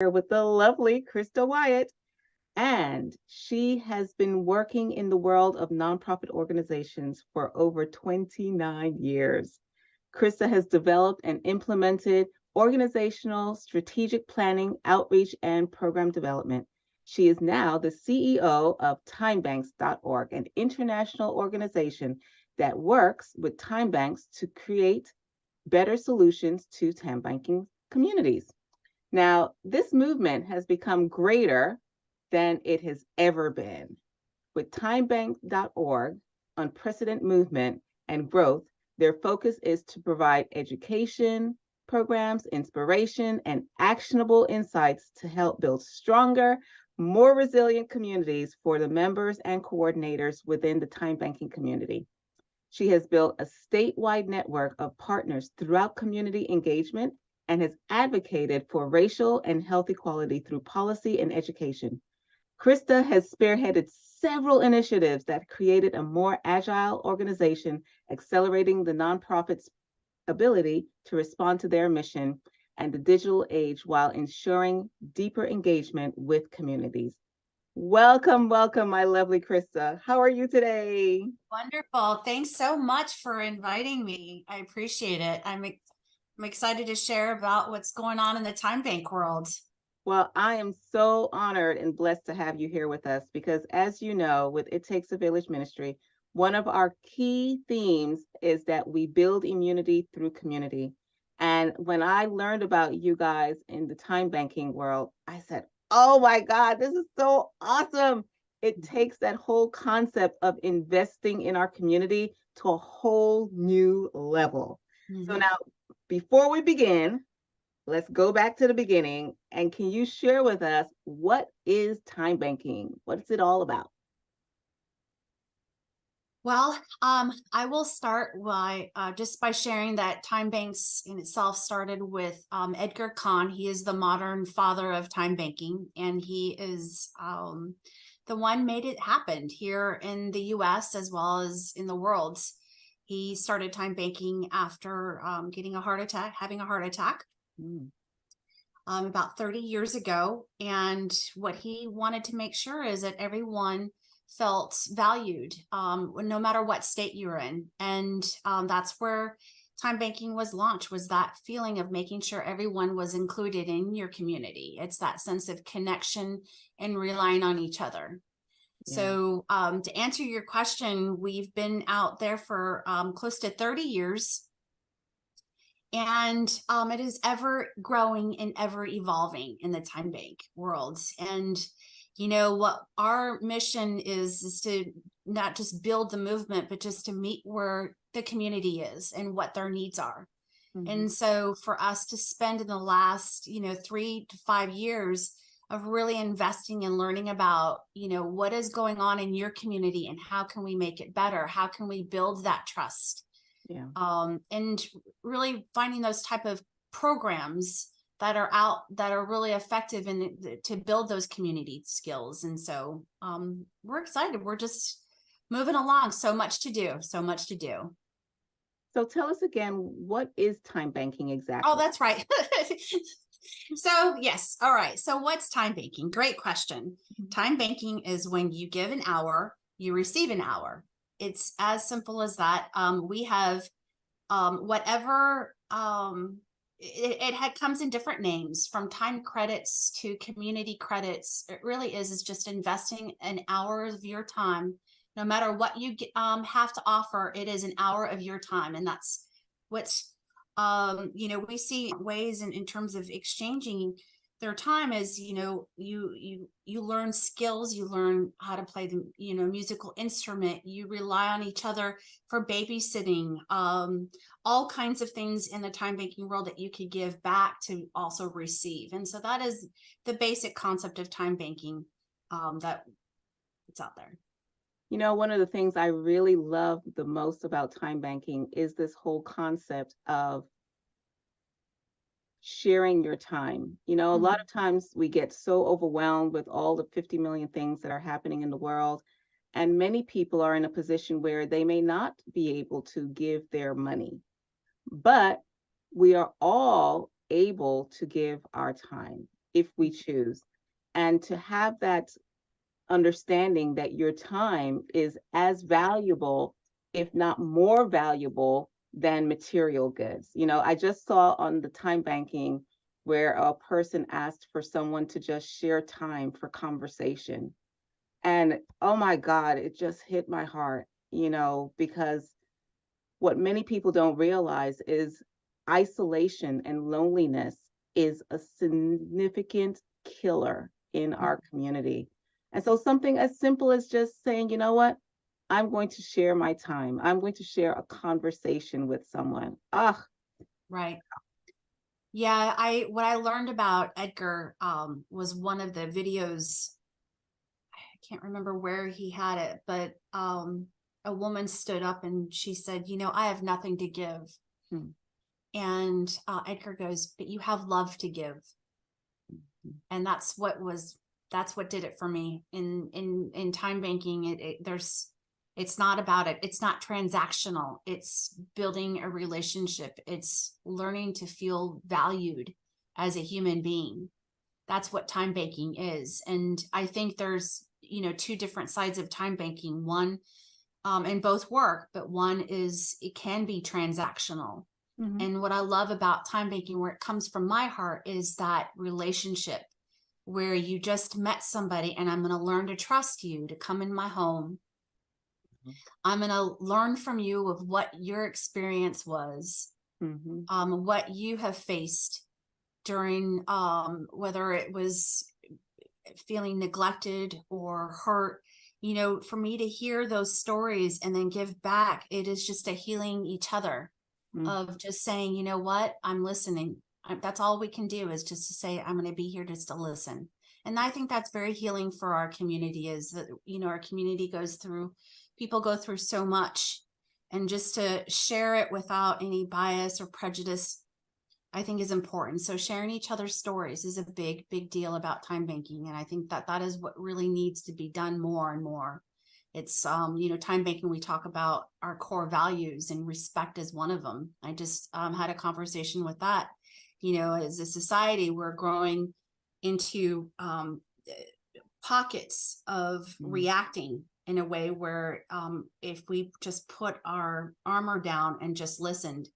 With the lovely Krista Wyatt, and she has been working in the world of nonprofit organizations for over 29 years. Krista has developed and implemented organizational, strategic planning, outreach, and program development. She is now the CEO of TimeBanks.org, an international organization that works with TimeBanks to create better solutions to time banking communities. Now, this movement has become greater than it has ever been. With TimeBank.org, unprecedented movement and growth, their focus is to provide education, programs, inspiration, and actionable insights to help build stronger, more resilient communities for the members and coordinators within the time banking community. She has built a statewide network of partners throughout community engagement and has advocated for racial and health equality through policy and education. Krista has spearheaded several initiatives that created a more agile organization, accelerating the nonprofit's ability to respond to their mission and the digital age while ensuring deeper engagement with communities. Welcome, welcome, my lovely Krista. How are you today? Wonderful. Thanks so much for inviting me. I appreciate it. I'm excited to share about what's going on in the time bank world. Well, I am so honored and blessed to have you here with us because, as you know, with It Takes a Village Ministry, one of our key themes is that we build immunity through community. And when I learned about you guys in the time banking world, I said, oh my God, this is so awesome. It takes that whole concept of investing in our community to a whole new level. So now, before we begin, let's go back to the beginning. And can you share with us what is time banking? What is it all about? Well, I will start by just by sharing that time banks in itself started with Edgar Kahn. He is the modern father of time banking, and he is the one made it happen here in the U.S. as well as in the world. He started time banking after having a heart attack. About 30 years ago. And what he wanted to make sure is that everyone felt valued, no matter what state you're in. And that's where time banking was launched, was that feeling of making sure everyone was included in your community. It's that sense of connection and relying on each other. Yeah. So to answer your question, we've been out there for close to 30 years. And it is ever growing and ever evolving in the time bank world. And, you know, what our mission is to not just build the movement, but just to meet where the community is and what their needs are. And so for us to spend in the last, 3 to 5 years of really investing and learning about, what is going on in your community and how can we make it better? How can we build that trust? Yeah. And really finding those type of programs that are out that are really effective to build those community skills. And so we're excited. We're just moving along. So much to do. So tell us again, what is time banking exactly? Oh, that's right. So yes. All right. So what's time banking? Great question. Time banking is when you give an hour, you receive an hour. It's as simple as that. We have whatever, it comes in different names, from time credits to community credits. It really is just investing an hour of your time. No matter what you have to offer, it is an hour of your time. And that's what's, we see ways in terms of exchanging their time is, you learn skills, you learn how to play the, musical instrument, you rely on each other for babysitting, all kinds of things in the time banking world that you could give back to also receive. And so that is the basic concept of time banking that it's out there. One of the things I really love the most about time banking is this whole concept of sharing your time. A lot of times we get so overwhelmed with all the 50 million things that are happening in the world. And many people are in a position where they may not be able to give their money, but we are all able to give our time. if we choose. And to have that understanding that your time is as valuable, if not more valuable, than material goods. You know, I just saw on the time banking where a person asked for someone to just share time for conversation. And oh my God, it just hit my heart, you know, because what many people don't realize is isolation and loneliness is a significant killer in our community. And so something as simple as just saying, you know what? I'm going to share my time. I'm going to share a conversation with someone. Ah, Right. Yeah, what I learned about Edgar was one of the videos. I can't remember where he had it, but a woman stood up and she said, you know, I have nothing to give. hmm, And Edgar goes, but you have love to give. And that's what did it for me in time banking. It's not about it. It's not transactional. It's building a relationship. It's learning to feel valued as a human being. That's what time banking is. And I think there's, you know, two different sides of time banking. One, and both work, but one is it can be transactional. mhm, And what I love about time banking, where it comes from my heart, is that relationship where you just met somebody and I'm going to learn to trust you to come in my home. I'm going to learn from you of what your experience was, mhm, what you have faced during, whether it was feeling neglected or hurt. You know, for me to hear those stories and then give back, it is just a healing each other mhm, of just saying, you know what, I'm listening. That's all we can do is just to say, I'm going to be here just to listen. And I think that's very healing for our community, is that, you know, our community people go through so much, and just to share it without any bias or prejudice, I think is important. So sharing each other's stories is a big, big deal about time banking. And I think that that is what really needs to be done more and more. It's, you know, time banking, we talk about our core values, and respect is one of them. I just had a conversation with that. You know, as a society, we're growing into pockets of mhm, reacting in a way where if we just put our armor down and just listened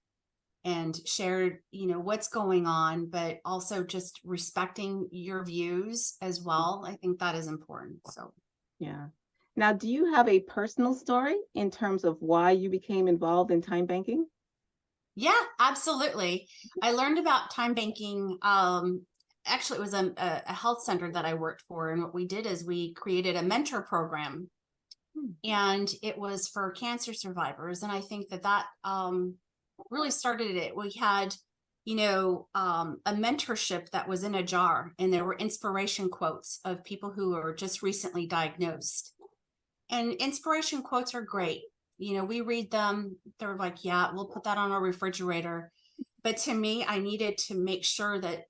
and shared, you know, what's going on, but also just respecting your views as well. I think that is important. So, yeah. Now, do you have a personal story in terms of why you became involved in time banking? yeah, absolutely. I learned about time banking. Actually, it was a health center that I worked for. And what we did is we created a mentor program, Hmm, and it was for cancer survivors. And I think that really started it. We had, you know, a mentorship that was in a jar, and there were inspiration quotes of people who were just recently diagnosed. And inspiration quotes are great. You know, we read them, they're like, yeah, we'll put that on our refrigerator. But to me, I needed to make sure that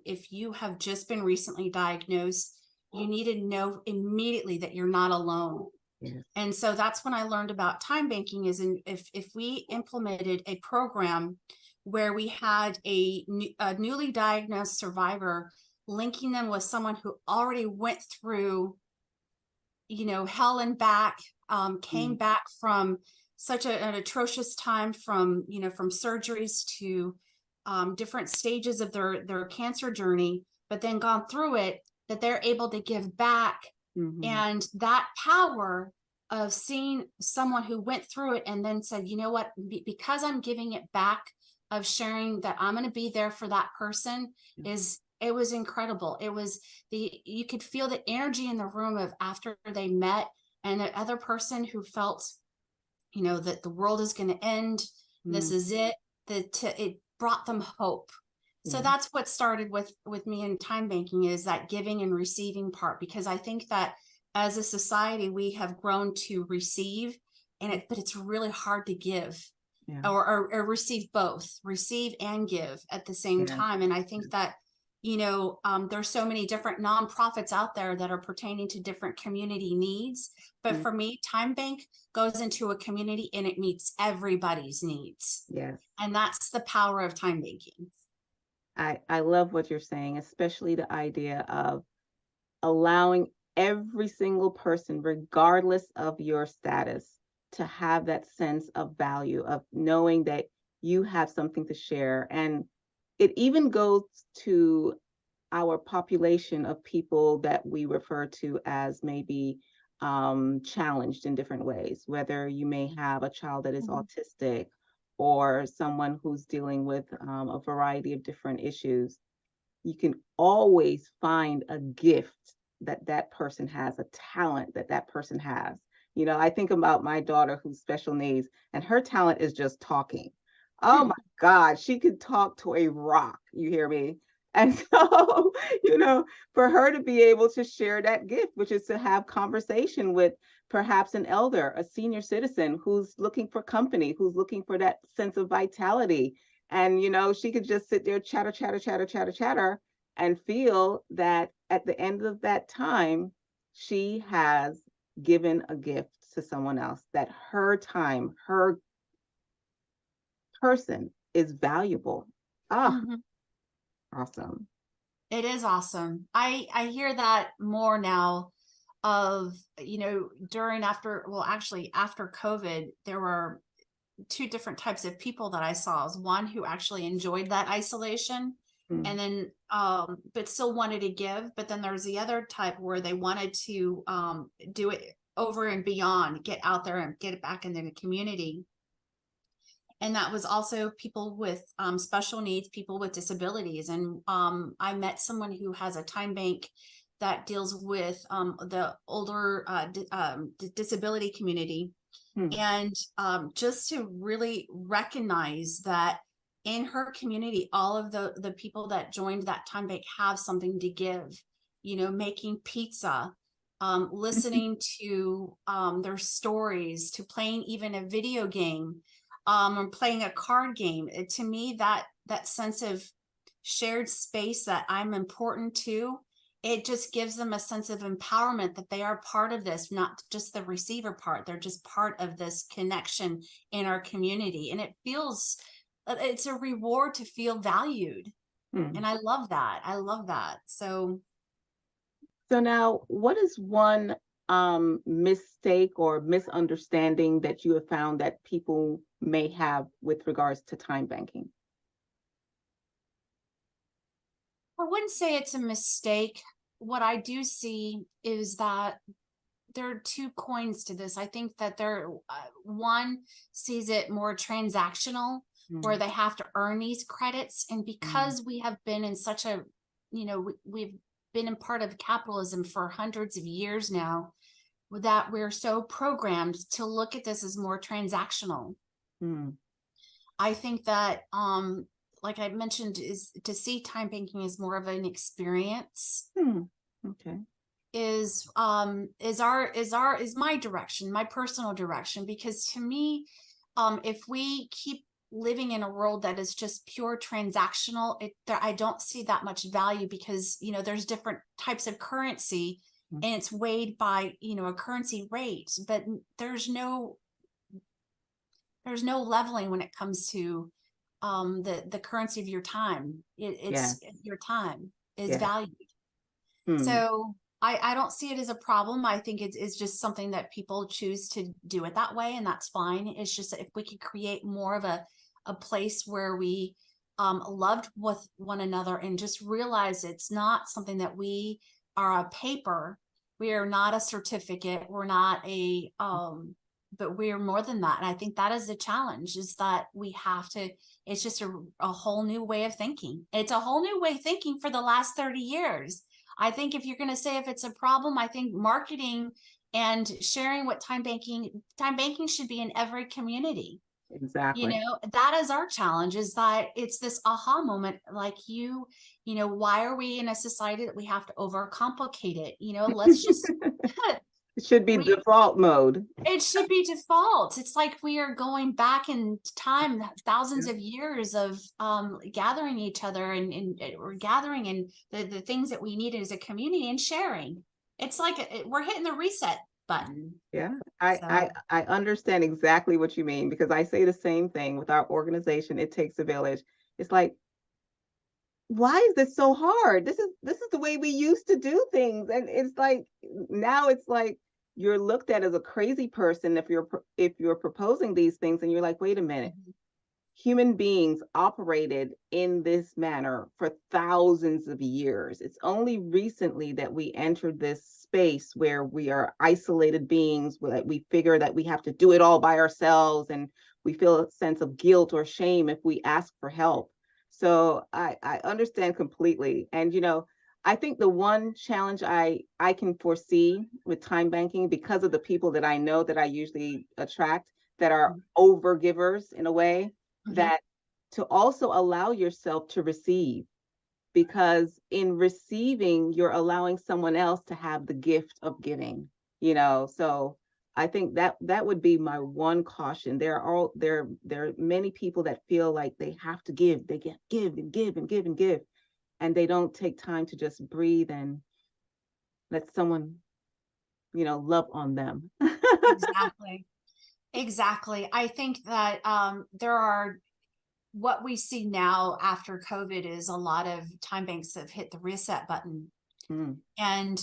if you have just been recently diagnosed, you need to know immediately that you're not alone. yes. And so that's when I learned about time banking, is if we implemented a program where we had a newly diagnosed survivor, linking them with someone who already went through, you know, hell and back, came Mm, back from such an atrocious time, from, you know, from surgeries to different stages of their cancer journey, but then gone through it, that they're able to give back. mhm, And that power of seeing someone who went through it and then said, you know what, because I'm giving it back, of sharing that I'm going to be there for that person, is, it was incredible. It was you could feel the energy in the room of after they met, and the other person who felt, you know, that the world is going to end. This mm, is it. It brought them hope. So yeah, that's what started with me in time banking, is that giving and receiving part, because I think that as a society we have grown to receive, but it's really hard to give, yeah, or receive both, receive and give at the same yeah, time. And I think that, you know, there's so many different nonprofits out there that are pertaining to different community needs. But mm, for me, Time Bank goes into a community and it meets everybody's needs. yes. And that's the power of time banking. I love what you're saying, especially the idea of allowing every single person, regardless of your status, to have that sense of value, of knowing that you have something to share. And it even goes to our population of people that we refer to as maybe challenged in different ways, whether you may have a child that is autistic or someone who's dealing with a variety of different issues. You can always find a gift that that person has, a talent that that person has. You know, I think about my daughter who's special needs, and her talent is just talking. Oh my God, she could talk to a rock. You hear me? And so, you know, for her to be able to share that gift, which is to have conversation with perhaps an elder, a senior citizen who's looking for company, who's looking for that sense of vitality. And, you know, she could just sit there, chatter, chatter, chatter, chatter, chatter, and feel that at the end of that time, she has given a gift to someone else, that her time, her person is valuable. Ah, awesome. It is awesome. I hear that more now of, you know, during after, well, actually after COVID, there were two different types of people that I saw. Was one who actually enjoyed that isolation and then but still wanted to give, but then there's the other type where they wanted to do it over and beyond, get out there and get it back into the community. And that was also people with special needs, people with disabilities. And I met someone who has a time bank that deals with the older disability community. And just to really recognize that in her community, all of the people that joined that time bank have something to give, you know, making pizza, listening to their stories, to playing even a video game, or playing a card game. To me, that sense of shared space, that I'm important to, it just gives them a sense of empowerment that they are part of this, not just the receiver part. They're just part of this connection in our community. And it feels, it's a reward to feel valued. And I love that. I love that. So now what is one mistake or misunderstanding that you have found that people may have with regards to time banking? I wouldn't say it's a mistake. What I do see is that there are two coins to this. I think that one sees it more transactional, where they have to earn these credits. And because we have been in such a, you know, we've been in part of capitalism for hundreds of years now, that we're so programmed to look at this as more transactional. I think that like I mentioned, is to see time banking as more of an experience. Okay. Is my direction, my personal direction, because to me, if we keep living in a world that is just pure transactional, I don't see that much value, because, you know, there's different types of currency and it's weighed by, you know, a currency rate, but there's no leveling when it comes to the currency of your time. Your time is valued. So I don't see it as a problem. I think it's just something that people choose to do it that way, and that's fine. It's just that if we could create more of a place where we loved with one another and just realize it's not something that we are a paper. We are not a certificate. We're not a but we're more than that. And I think that is the challenge, is that we have to, it's just a whole new way of thinking. It's a whole new way of thinking for the last 30 years. I think if you're going to say if it's a problem, I think marketing and sharing what time banking should be in every community. Exactly. You know, that is our challenge, is that it's this aha moment, like you know, why are we in a society that we have to overcomplicate it? You know, let's just it should be default mode. It should be default. It's like we are going back in time, thousands of years of gathering each other and we're gathering in the things that we need as a community and sharing. It's like we're hitting the reset button. Yeah, I understand exactly what you mean, because I say the same thing with our organization. It takes a village. It's like why is this so hard? This is the way we used to do things. And it's like now it's like you're looked at as a crazy person if you're proposing these things, and you're like, wait a minute. Human beings operated in this manner for thousands of years. It's only recently that we entered this space where we are isolated beings, that we figure that we have to do it all by ourselves, and we feel a sense of guilt or shame if we ask for help. So I understand completely. And I think the one challenge I can foresee with time banking, because of the people that I know that I usually attract that are over givers in a way, that to also allow yourself to receive, because in receiving you're allowing someone else to have the gift of giving. So I think that would be my one caution. There are many people that feel like they have to give. They get give and give and give and give, and they don't take time to just breathe and let someone love on them. Exactly. Exactly. I think that there are, what we see now after COVID is a lot of time banks have hit the reset button. Mm, And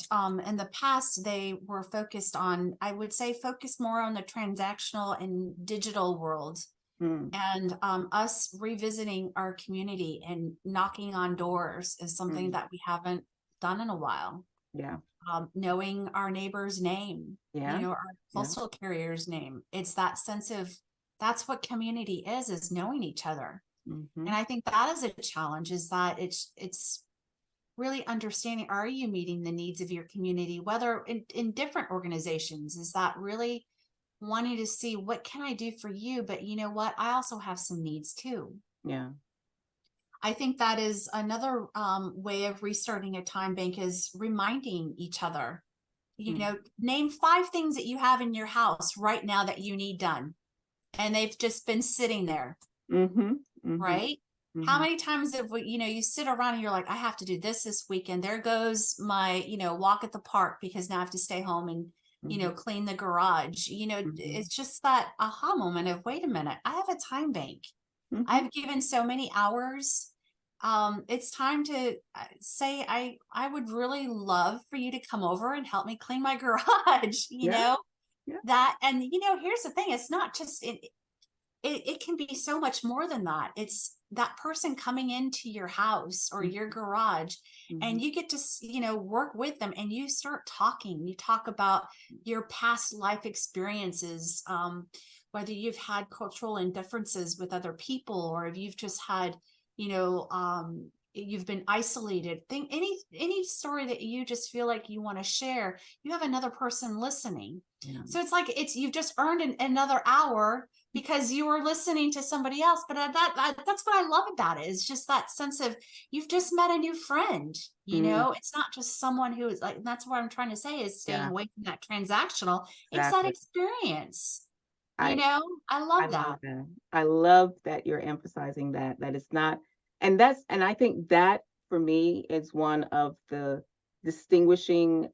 in the past, they were focused on, I would say, focused more on the transactional and digital world. mm, And us revisiting our community and knocking on doors is something mm. that we haven't done in a while. Yeah, Knowing our neighbor's name, yeah, our yeah. postal carrier's name. It's that sense of, that's what community is knowing each other. Mm-hmm. And I think that is a challenge, is that it's really understanding, are you meeting the needs of your community, whether in different organizations? Is that really wanting to see, what can I do for you? But you know what? I also have some needs too. Yeah. I think that is another way of restarting a time bank, is reminding each other, Mm. name 5 things that you have in your house right now that you need done. And they've just been sitting there, Mm-hmm. Mm-hmm. right? How Mm-hmm. many times have we, you sit around and you're like, I have to do this weekend. There goes my, walk at the park, because now I have to stay home and, Mm-hmm. clean the garage. Mm-hmm. It's just that aha moment of, wait a minute, I have a time bank. Mm-hmm. I've given so many hours. It's time to say, I would really love for you to come over and help me clean my garage, Yeah. Yeah. that. And, here's the thing. It's not just, it can be so much more than that. It's that person coming into your house or your garage, Mm-hmm. and you get to, work with them, and you start talking. You talk about your past life experiences, whether you've had cultural indifferences with other people, or if you've just had, you've been isolated. Think any story that you just feel like you want to share, you have another person listening. Yeah. So it's like you've just earned another hour because you were listening to somebody else. But that's what I love about it, is just that sense of, you've just met a new friend. Mm. It's not just someone who is like, that's what I'm trying to say, is staying Yeah. away from that transactional. It's that Exactly. experience. I I I love love that. that. I love that you're emphasizing that it's not, and I think that for me is one of the distinguishing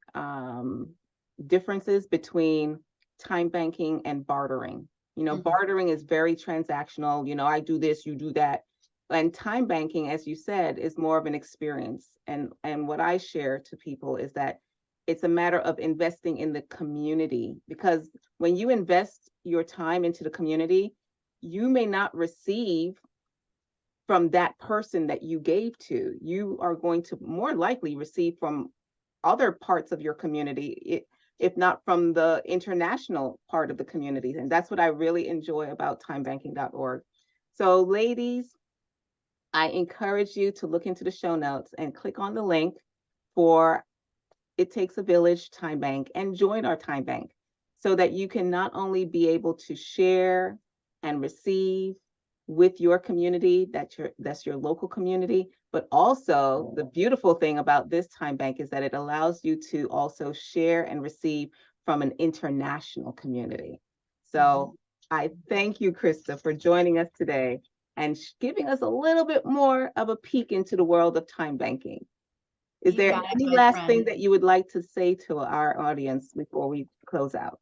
differences between time banking and bartering. Mhm. Bartering is very transactional. I do this, you do that. And time banking, as you said, is more of an experience. And what I share to people is that it's a matter of investing in the community, because when you invest your time into the community, you may not receive from that person that you gave to. You are going to more likely receive from other parts of your community, if not from the international part of the community. And that's what I really enjoy about timebanking.org. So, ladies, I encourage you to look into the show notes and click on the link for It Takes a Village Time Bank and join our Time Bank, so that you can not only be able to share and receive with your community, that's your local community, but also the beautiful thing about this Time Bank is that it allows you to also share and receive from an international community. So I thank you, Krista, for joining us today and giving us a little bit more of a peek into the world of time banking. Is You there got it, any my last thing friend. that you would like to say to our audience before we close out?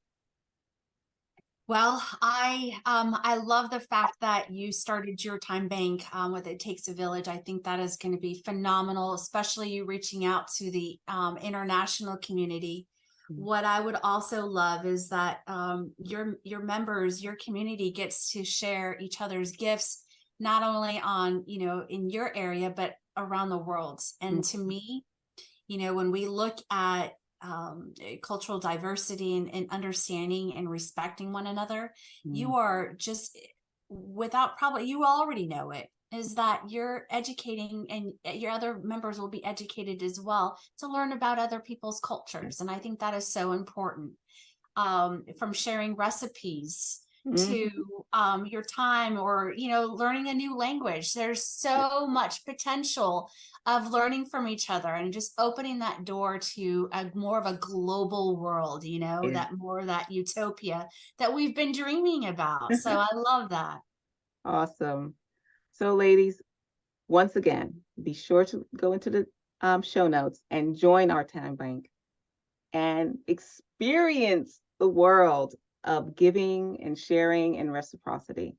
Well, I love the fact that you started your time bank with It Takes a Village. I think that is going to be phenomenal, especially you reaching out to the international community. What I would also love is that your members, your community gets to share each other's gifts, not only on, in your area, but around the world. And to me, when we look at cultural diversity and understanding and respecting one another, you are just you already know it, is that you're educating and your other members will be educated as well to learn about other people's cultures. And I think that is so important, from sharing recipes to your time, or learning a new language. There's so much potential of learning from each other and just opening that door to a more of a global world, that utopia that we've been dreaming about. So I love that. Awesome. So ladies, once again, be sure to go into the show notes and join our Time Bank and experience the world of giving and sharing and reciprocity.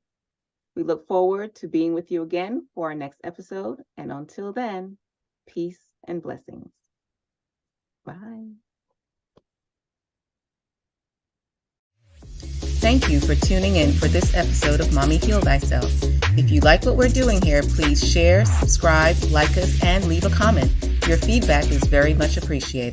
We look forward to being with you again for our next episode. And until then, peace and blessings. Bye. Thank you for tuning in for this episode of Mommy Heal Thyself. If you like what we're doing here, please share, subscribe, like us, and leave a comment. Your feedback is very much appreciated.